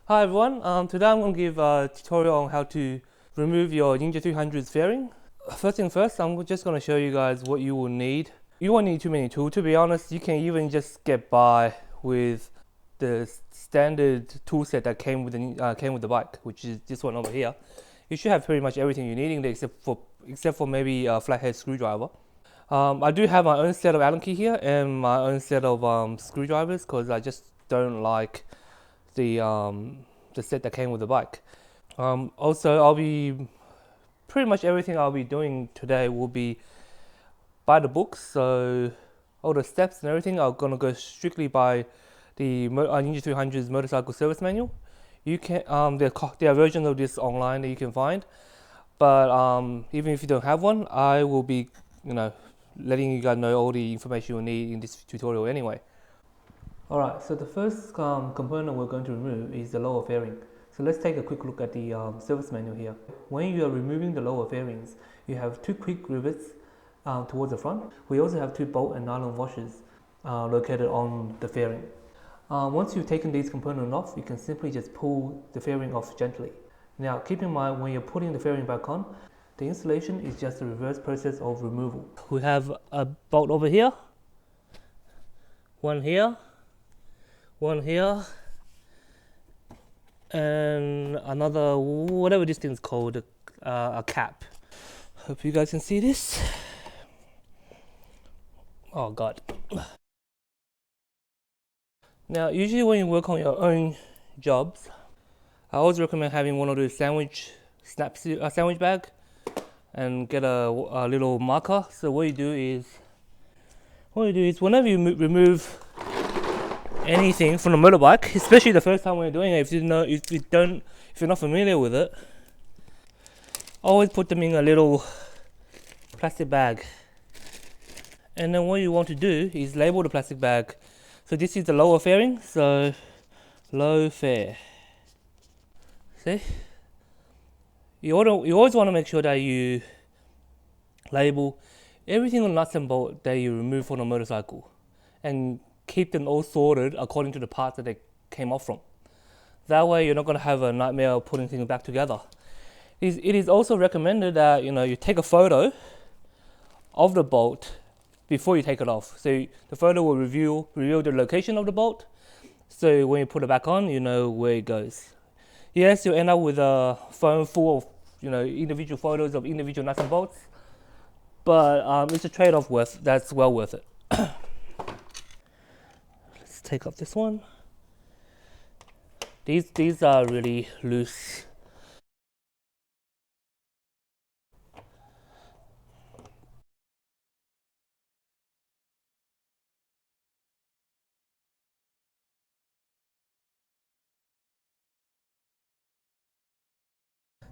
Hi everyone, today I'm going to give a tutorial on how to remove your Ninja 300's fairing. First thing first, I'm just going to show you guys what you will need. You won't need too many tools. To be honest, you can even just get by with the standard tool set that came with the bike, which is this one over here. You should have pretty much everything you need in there except for maybe a flathead screwdriver. I do have my own set of Allen key here and my own set of screwdrivers because I just don't like the set that came with the bike. Also, I'll be pretty much everything I'll be doing today will be by the books. So all the steps and everything are gonna go strictly by the Ninja 300's motorcycle service manual. You can there are versions of this online that you can find, but even if you don't have one, I will be letting you guys know all the information you'll need in this tutorial anyway. Alright, so the first component we're going to remove is the lower fairing. So let's take a quick look at the service manual here. When you are removing the lower fairings, you have two quick rivets towards the front. We also have two bolt and nylon washers located on the fairing. Once you've taken these components off, you can simply just pull the fairing off gently. Now keep in mind, when you're putting the fairing back on, the installation is just the reverse process of removal. We have a bolt over here, one here, and another, whatever this thing's called, a cap. Hope you guys can see this. Oh god. Now usually when you work on your own jobs, I always recommend having one of those sandwich bag and get a little marker. So what you do is whenever you remove anything from a motorbike, especially the first time when you're doing it, if you're not familiar with it, always put them in a little plastic bag. And then what you want to do is label the plastic bag. So this is the lower fairing, so low fair. See? You always want to make sure that you label everything on nuts and bolt that you remove from a motorcycle, and keep them all sorted according to the parts that they came off from. That way you're not going to have a nightmare of putting things back together. It is also recommended that you take a photo of the bolt before you take it off. So the photo will reveal the location of the bolt. So when you put it back on, you know where it goes. Yes, you'll end up with a phone full of individual photos of individual nuts and bolts, but it's a trade-off that's well worth it. Let's take off this one. These are really loose.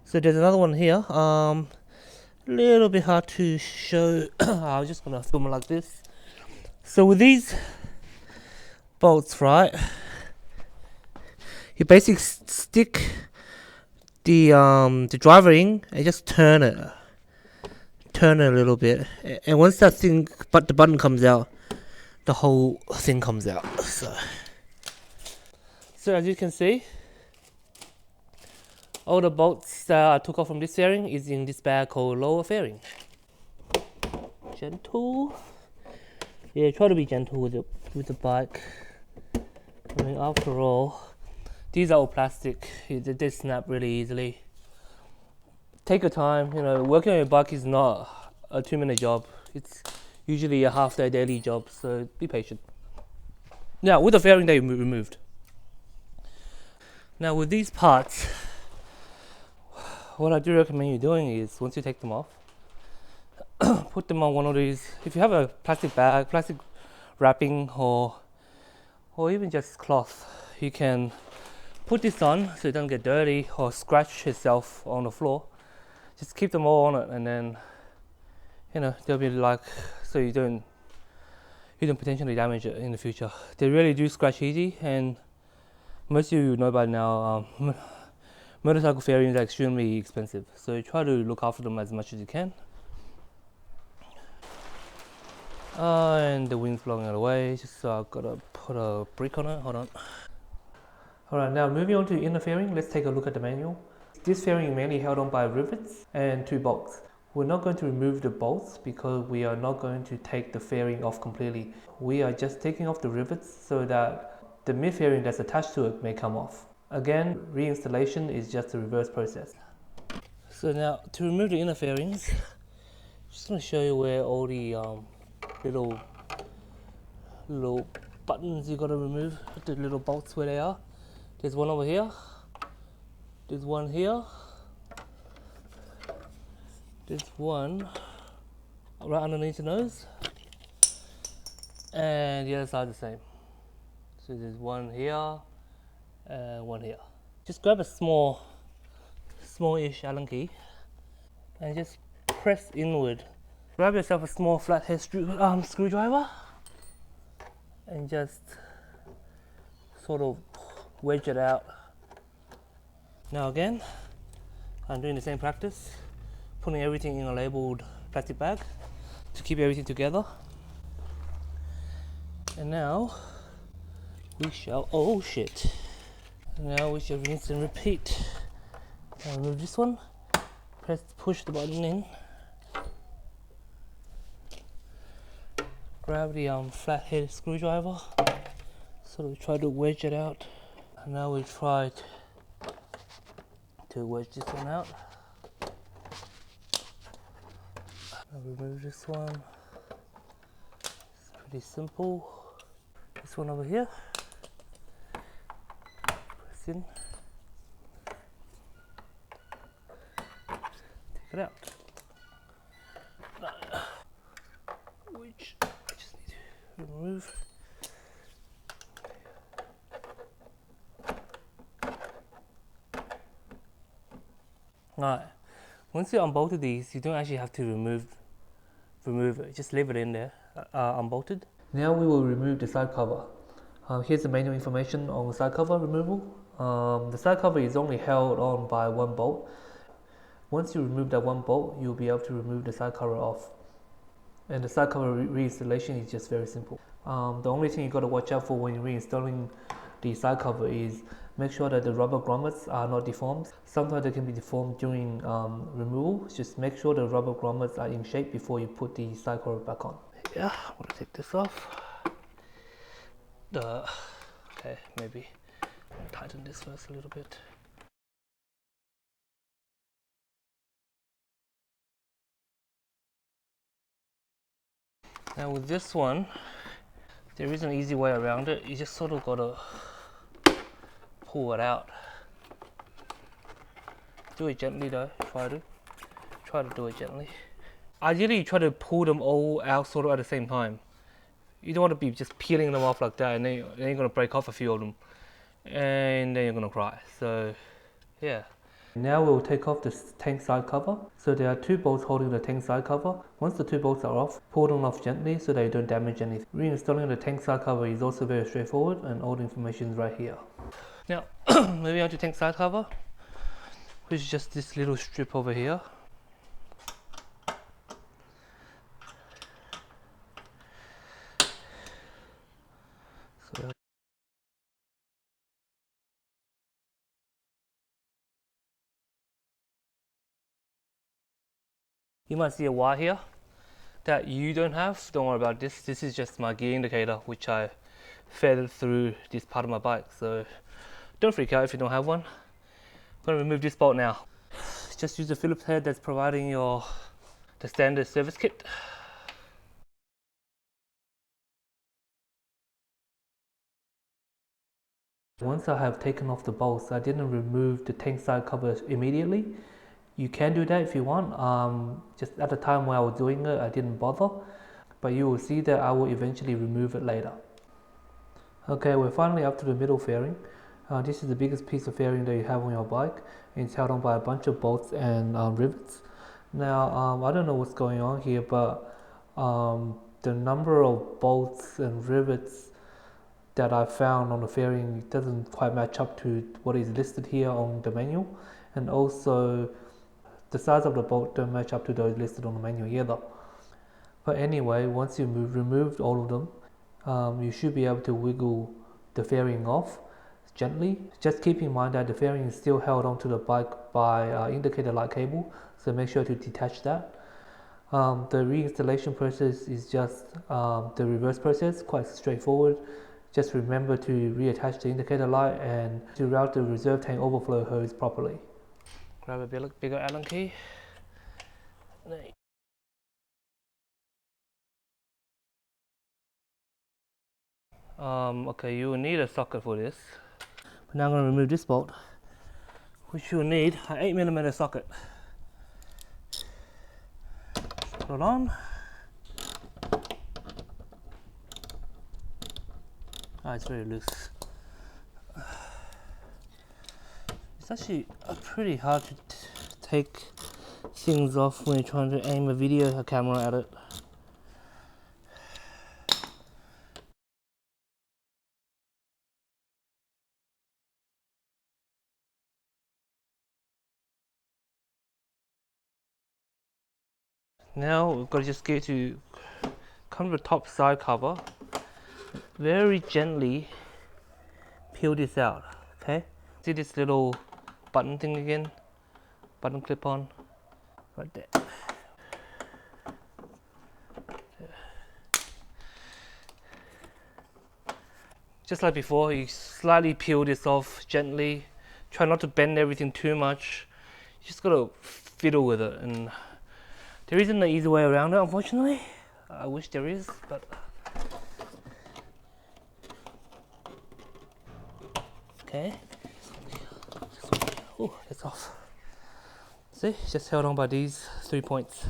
So there's another one here. Little bit hard to show. I'm just gonna film it like this. So with these bolts, right, you basically stick the driver in and just turn it a little bit, and once that thing, the button comes out, the whole thing comes out. So as you can see, all the bolts that I took off from this fairing is in this bag called lower fairing. Gentle. Yeah, try to be gentle with the bike. I mean, after all, these are all plastic. They snap really easily. Take your time. Working on your bike is not a 2-minute job. It's usually a half-day daily job. So be patient. Now with the fairing that you removed. Now with these parts, what I do recommend you doing is, once you take them off, put them on one of these. If you have a plastic bag, plastic wrapping, or even just cloth, you can put this on so it doesn't get dirty or scratch itself on the floor. Just keep them all on it, and then they'll be like, so you don't potentially damage it in the future. They really do scratch easy, and most of you know by now, motorcycle fairings are extremely expensive, so try to look after them as much as you can. And the wind's blowing it away, just so I've got to put a brick on it. Hold on. Alright, now moving on to inner fairing, let's take a look at the manual. This fairing is mainly held on by rivets and 2 bolts. We're not going to remove the bolts because we are not going to take the fairing off completely. We are just taking off the rivets so that the mid fairing that's attached to it may come off. Again, reinstallation is just a reverse process. So now to remove the inner fairings, just going to show you where all the little buttons you got to remove, the little bolts where they are. There's one over here, there's one here, there's one right underneath the nose, and the other side the same. So there's one here and one here. Just grab a smallish Allen key and just press inward. Grab yourself a small flathead screwdriver and just sort of wedge it out. Now again, I'm doing the same practice, putting everything in a labeled plastic bag to keep everything together. And now we shall, oh shit. Now we shall rinse and repeat. Now remove this one, push the button in, grab the flathead screwdriver, sort of try to wedge it out. And now we try to wedge this one out. Now remove this one. It's pretty simple. This one over here. Press in. Take it out. Which I just need to remove. Alright, once you unbolted these, you don't actually have to remove it, just leave it in there, unbolted. Now we will remove the side cover. Here's the manual information on the side cover removal. The side cover is only held on by one bolt. Once you remove that one bolt, you'll be able to remove the side cover off. And the side cover reinstallation is just very simple. The only thing you got to watch out for when you're reinstalling the side cover is make sure that the rubber grommets are not deformed. Sometimes they can be deformed during removal. Just make sure the rubber grommets are in shape before you put the side cover back on. Yeah, I'm gonna take this off. Okay, maybe tighten this first a little bit. Now with this one, there is an easy way around it. You just sort of gotta pull it out. Do it gently though, try to do it gently. Ideally you try to pull them all out sort of at the same time. You don't want to be just peeling them off like that and then you're going to break off a few of them and then you're going to cry. So yeah. Now we'll take off the tank side cover. So there are 2 bolts holding the tank side cover. Once the 2 bolts are off, pull them off gently so that you don't damage anything. Reinstalling the tank side cover is also very straightforward and all the information is right here. Now moving on to tank side cover, which is just this little strip over here. So you might see a wire here that you don't have. Don't worry about this. This is just my gear indicator, which I fed through this part of my bike. So don't freak out if you don't have one. I'm going to remove this bolt now. Just use the Phillips head that's providing the standard service kit. Once I have taken off the bolts, I didn't remove the tank side cover immediately. You can do that if you want. Just at the time when I was doing it, I didn't bother. But you will see that I will eventually remove it later. Okay, we're finally up to the middle fairing. This is the biggest piece of fairing that you have on your bike. It's held on by a bunch of bolts and rivets. Now, I don't know what's going on here, but the number of bolts and rivets that I found on the fairing doesn't quite match up to what is listed here on the manual, and also the size of the bolt don't match up to those listed on the manual either. But anyway, once you removed all of them, you should be able to wiggle the fairing off gently. Just keep in mind that the fairing is still held onto the bike by indicator light cable, so make sure to detach that. The reinstallation process is just the reverse process, quite straightforward. Just remember to reattach the indicator light and to route the reserve tank overflow hose properly. Grab a bigger Allen key. Okay, you will need a socket for this. But now I'm going to remove this bolt, which you'll need an 8mm socket. Put it on. It's very loose. It's actually pretty hard to take things off when you're trying to aim a camera at it. Now we've got to just get to come to the top side cover, very gently peel this out, okay? See this little button thing again? Button clip on, right there. Just like before, you slightly peel this off gently. Try not to bend everything too much. You just gotta fiddle with it, and there isn't an easy way around it, unfortunately. I wish there is, but okay. Oh, it's off. See, it's just held on by these 3 points.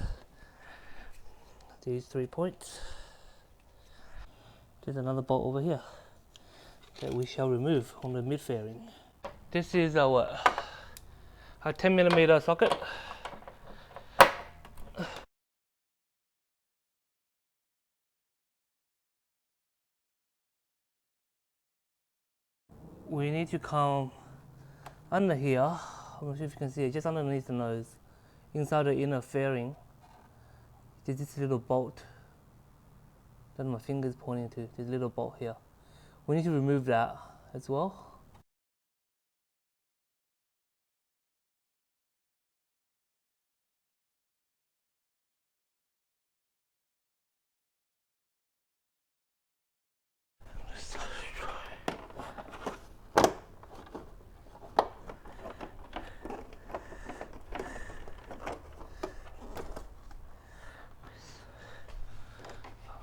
These 3 points. There's another bolt over here that we shall remove on the mid fairing. This is our 10mm socket. We need to come under here. I'm not sure if you can see it, just underneath the nose, inside the inner fairing. There's this little bolt that my finger's pointing to. This little bolt here. We need to remove that as well.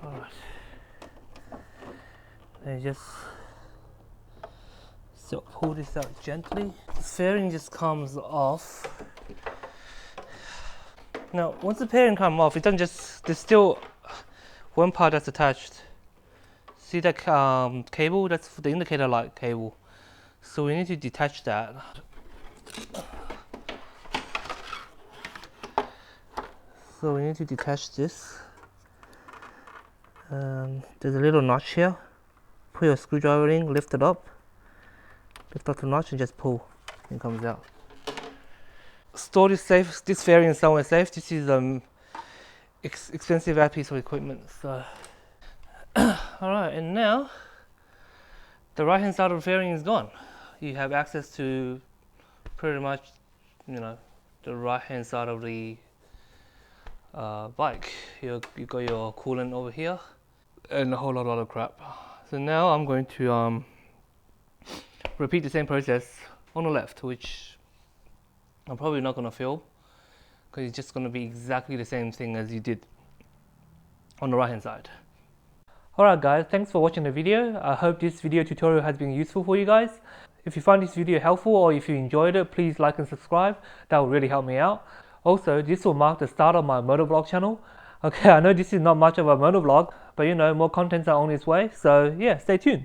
Alright. And just pull this out gently. The fairing just comes off. Now, once the fairing comes off, it doesn't just, there's still one part that's attached. See that cable? That's for the indicator light cable. So we need to detach that. So we need to detach this. There's a little notch here. Put your screwdriver in, lift it up. Lift up the notch and just pull. It comes out. Store this safe. This fairing is somewhere safe. This is expensive piece of equipment. So, alright, and now the right hand side of the fairing is gone. You have access to pretty much, the right hand side of the bike. You got your coolant over here and a whole lot of other crap. So now I'm going to repeat the same process on the left, which I'm probably not going to film because it's just going to be exactly the same thing as you did on the right hand side. Alright guys, thanks for watching the video. I hope this video tutorial has been useful for you guys. If you find this video helpful or if you enjoyed it, please like and subscribe. That will really help me out. Also, this will mark the start of my motovlog channel. Okay, I know this is not much of a motovlog, but more contents are on its way. So yeah, stay tuned.